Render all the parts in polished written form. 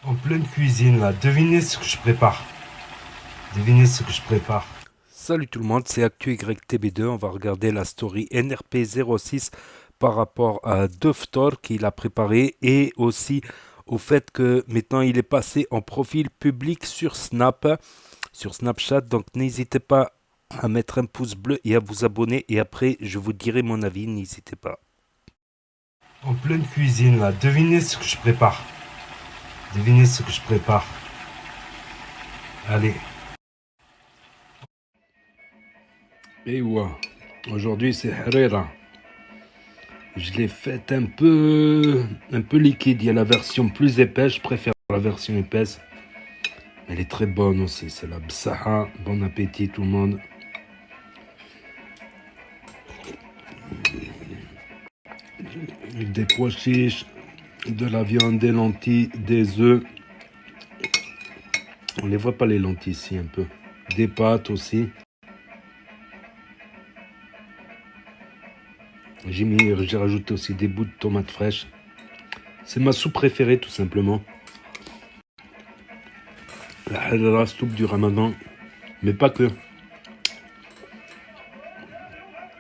En pleine cuisine là, devinez ce que je prépare. Devinez ce que je prépare. Salut tout le monde, c'est ActuYTB2. On va regarder la story NRP06 par rapport à Doftor qu'il a préparé et aussi au fait que maintenant il est passé en profil public sur Snapchat. Donc n'hésitez pas à mettre un pouce bleu et à vous abonner. Et après, je vous dirai mon avis, n'hésitez pas. En pleine cuisine là, devinez ce que je prépare. Devinez ce que je prépare. Allez. Et ouais, aujourd'hui c'est Herrera. Je l'ai faite un peu liquide. Il y a la version plus épaisse, je préfère la version épaisse. Elle est très bonne aussi, c'est la Bsaha. Bon appétit tout le monde. Des pois chiches, de la viande, des lentilles, des œufs. On les voit pas les lentilles ici un peu. Des pâtes aussi. J'ai rajouté aussi des bouts de tomates fraîches. C'est ma soupe préférée tout simplement. La soupe du ramadan. Mais pas que.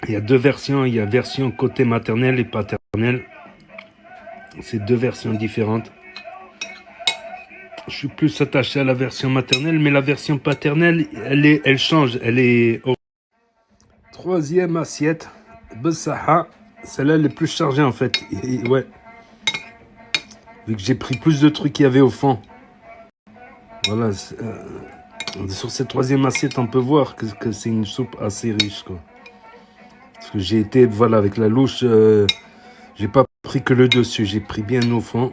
Il y a deux versions. Il y a version côté maternelle et paternelle. C'est deux versions différentes. Je suis plus attaché à la version maternelle, mais la version paternelle, elle change. Elle est. Troisième assiette. Bessaha. Celle-là, elle est plus chargée en fait. Et ouais. Vu que j'ai pris plus de trucs qu'il y avait au fond. Voilà. Sur cette troisième assiette, on peut voir que c'est une soupe assez riche, quoi. Parce que j'ai été, voilà, avec la louche, j'ai pas pris que le dessus, j'ai pris bien au fond.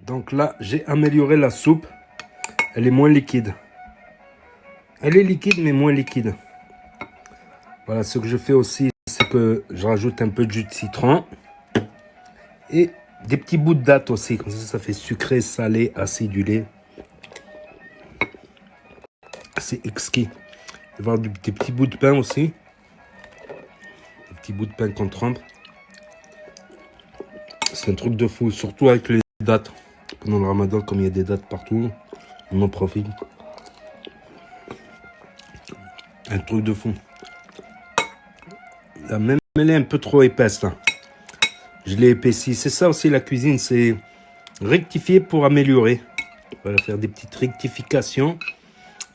Donc là, j'ai amélioré la soupe. Elle est moins liquide. Elle est liquide, mais moins liquide. Voilà, ce que je fais aussi, c'est que je rajoute un peu de jus de citron. Et des petits bouts de date aussi. Comme ça fait sucré, salé, acidulé. C'est exquis. Il va y avoir des petits bouts de pain aussi. Des petits bouts de pain qu'on trempe. C'est un truc de fou, surtout avec les dates. Pendant le ramadan, comme il y a des dates partout, on en profite. Un truc de fou. Là, même elle est un peu trop épaisse là. Je l'ai épaissi. C'est ça aussi la cuisine, c'est rectifier pour améliorer. Voilà, faire des petites rectifications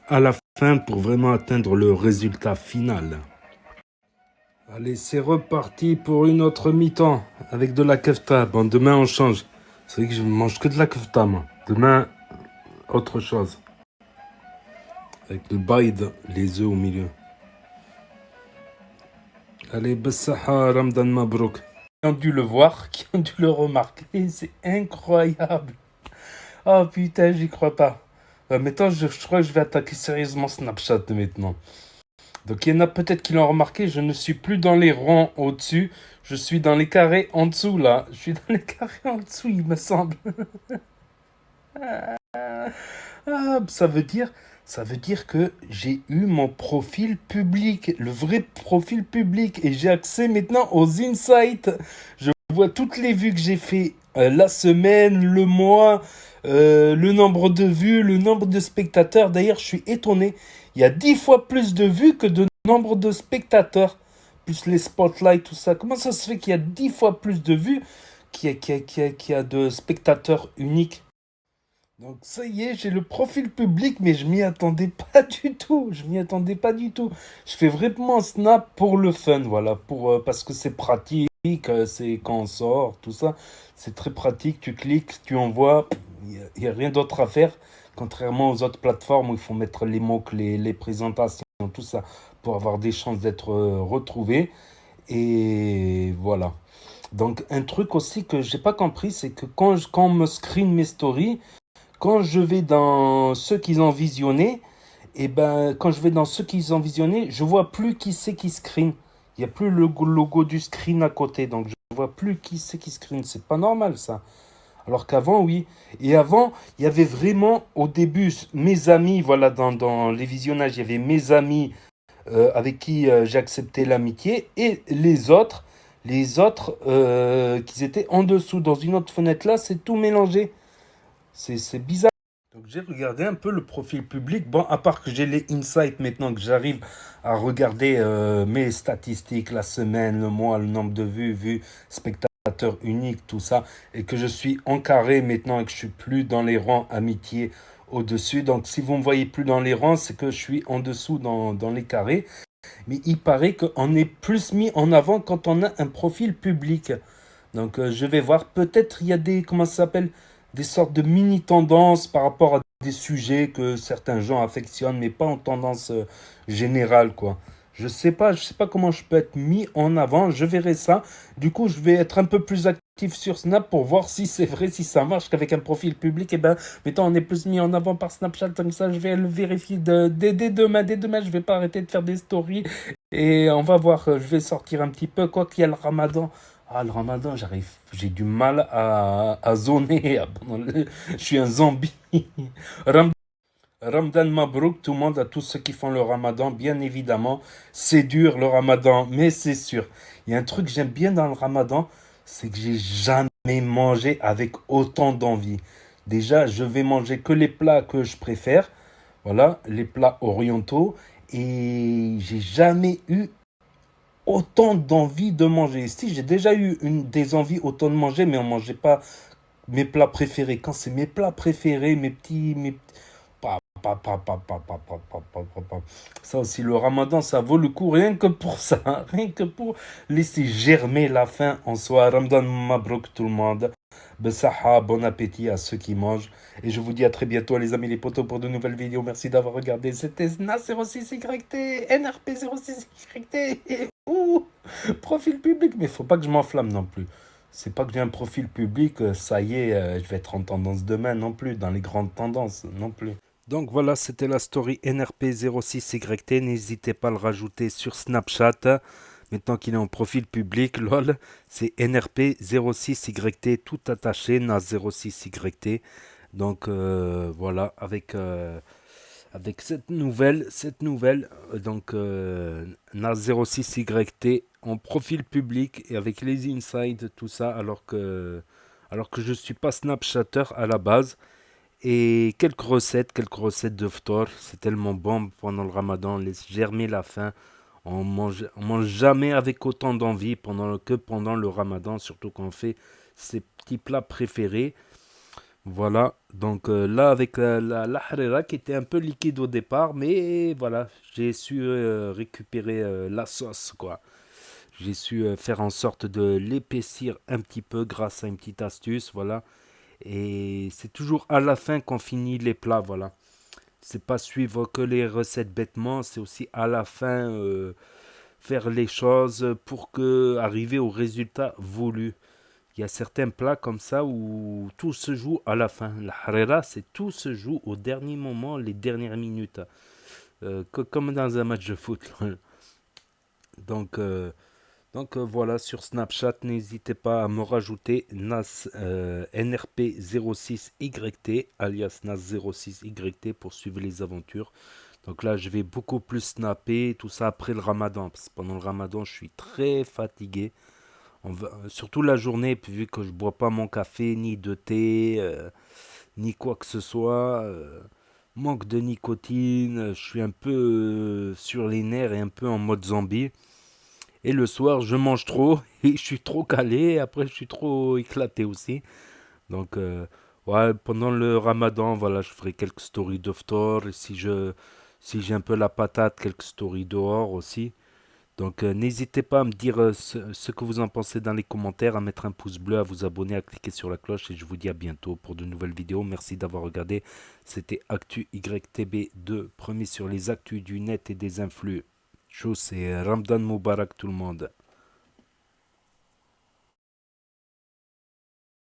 à la fin pour vraiment atteindre le résultat final. Allez, c'est reparti pour une autre mi-temps avec de la kefta. Bon, demain on change. C'est vrai que je ne mange que de la kefta, moi. Demain, autre chose. Avec le baïd, les œufs au milieu. Allez, Bessaha, Ramadan Mabrouk. Qui ont dû le voir, qui ont dû le remarquer, c'est incroyable. Oh putain, j'y crois pas. Maintenant, je crois que je vais attaquer sérieusement Snapchat maintenant. Donc il y en a peut-être qui l'ont remarqué, je ne suis plus dans les ronds au-dessus, je suis dans les carrés en dessous là. Je suis dans les carrés en dessous, il me semble. Ah, ça veut dire que j'ai eu mon profil public, le vrai profil public, et j'ai accès maintenant aux insights. Je vois toutes les vues que j'ai fait la semaine, le mois, le nombre de vues, le nombre de spectateurs. D'ailleurs, je suis étonné. Il y a 10 fois plus de vues que de nombre de spectateurs, plus les spotlights, tout ça. Comment ça se fait qu'il y a 10 fois plus de vues qu'il y a de spectateurs uniques? Donc ça y est, j'ai le profil public, mais je m'y attendais pas du tout. Je m'y attendais pas du tout. Je fais vraiment Snap pour le fun, voilà, parce que c'est pratique, c'est quand on sort, tout ça, c'est très pratique. Tu cliques, tu envoies, il y a rien d'autre à faire, contrairement aux autres plateformes où il faut mettre les mots, les présentations, tout ça, pour avoir des chances d'être retrouvé. Et voilà. Donc un truc aussi que j'ai pas compris, c'est que quand on me screen mes stories, quand je vais dans ceux qu'ils ont visionné, et ben quand je vais dans ceux qu'ils ont visionné, je vois plus qui c'est qui screen. Il n'y a plus le logo du screen à côté, donc je vois plus qui c'est qui screen. C'est pas normal ça. Alors qu'avant, oui. Et avant, il y avait vraiment au début mes amis, voilà, dans les visionnages, il y avait mes amis avec qui j'ai accepté l'amitié et les autres. Les autres, qui étaient en dessous, dans une autre fenêtre là, c'est tout mélangé. C'est bizarre. Donc j'ai regardé un peu le profil public. Bon, à part que j'ai les insights maintenant, que j'arrive à regarder mes statistiques, la semaine, le mois, le nombre de vues, spectateurs uniques, tout ça, et que je suis en carré maintenant et que je suis plus dans les rangs amitié au-dessus. Donc si vous me voyez plus dans les rangs, c'est que je suis en dessous dans les carrés. Mais il paraît qu'on est plus mis en avant quand on a un profil public. Donc je vais voir, peut-être il y a des, comment ça s'appelle, des sortes de mini-tendances par rapport à des sujets que certains gens affectionnent, mais pas en tendance générale, quoi. Je sais pas comment je peux être mis en avant, je verrai ça. Du coup, je vais être un peu plus actif sur Snap pour voir si c'est vrai, si ça marche, qu'avec un profil public, et ben, mettons, on est plus mis en avant par Snapchat, comme ça, je vais le vérifier dès demain, je vais pas arrêter de faire des stories, et on va voir, je vais sortir un petit peu, quoi qu'il y a le Ramadan. Ah, le Ramadan, j'ai du mal à zoner. Je suis un zombie. Ram- Ramadan Mabrouk, tout le monde, à tous ceux qui font le Ramadan, bien évidemment. C'est dur le Ramadan, mais c'est sûr. Il y a un truc que j'aime bien dans le Ramadan, c'est que j'ai jamais mangé avec autant d'envie. Déjà, je vais manger que les plats que je préfère. Voilà, les plats orientaux. Et j'ai jamais eu autant d'envie de manger. Si j'ai déjà eu des envies autant de manger, mais on mangeait pas mes plats préférés. Quand c'est mes plats préférés, ça aussi, le ramadan, ça vaut le coup rien que pour ça, hein. Rien que pour laisser germer la faim en soi. Ramadan Mabrouk tout le monde. Besaha, bon appétit à ceux qui mangent. Et je vous dis à très bientôt, les amis, les potos, pour de nouvelles vidéos. Merci d'avoir regardé. C'était NA06YT, NRP06YT. Ouh, profil public. Mais faut pas que je m'enflamme non plus. C'est pas que j'ai un profil public, ça y est, je vais être en tendance demain non plus, dans les grandes tendances non plus. Donc voilà, c'était la story NRP06YT. N'hésitez pas à le rajouter sur Snapchat. Maintenant qu'il est en profil public, lol, c'est NRP06YT, tout attaché, NAS06YT. Donc voilà, avec NAS06YT en profil public et avec les insides, tout ça, alors que je ne suis pas Snapchatter à la base. Et quelques recettes de Ftor, c'est tellement bon pendant le Ramadan, on laisse germer la faim. On mange jamais avec autant d'envie que pendant le Ramadan, surtout quand on fait ses petits plats préférés. Voilà, donc là avec la harira qui était un peu liquide au départ, mais voilà, j'ai su récupérer la sauce, quoi. J'ai su faire en sorte de l'épaissir un petit peu grâce à une petite astuce, voilà. Et c'est toujours à la fin qu'on finit les plats, voilà. C'est pas suivre que les recettes bêtement, c'est aussi à la fin faire les choses pour que arriver au résultat voulu. Il y a certains plats comme ça où tout se joue à la fin. La harira, c'est tout se joue au dernier moment, les dernières minutes. Comme dans un match de foot. Donc, voilà, sur Snapchat, n'hésitez pas à me rajouter NAS NRP06YT, alias NAS06YT, pour suivre les aventures. Donc là, je vais beaucoup plus snapper, tout ça après le ramadan. Parce que pendant le ramadan, je suis très fatigué. Surtout la journée, puis vu que je bois pas mon café, ni de thé, ni quoi que ce soit. Manque de nicotine, je suis un peu sur les nerfs et un peu en mode zombie. Et le soir, je mange trop et je suis trop calé. Et après, je suis trop éclaté aussi. Donc, ouais, pendant le ramadan, voilà, je ferai quelques stories d'Oftor. Et si j'ai un peu la patate, quelques stories dehors aussi. Donc, n'hésitez pas à me dire ce que vous en pensez dans les commentaires, à mettre un pouce bleu, à vous abonner, à cliquer sur la cloche. Et je vous dis à bientôt pour de nouvelles vidéos. Merci d'avoir regardé. C'était Actu YTB2, premier sur les actus du net et des influx. Chaud, c'est Ramadan Moubarak tout le monde.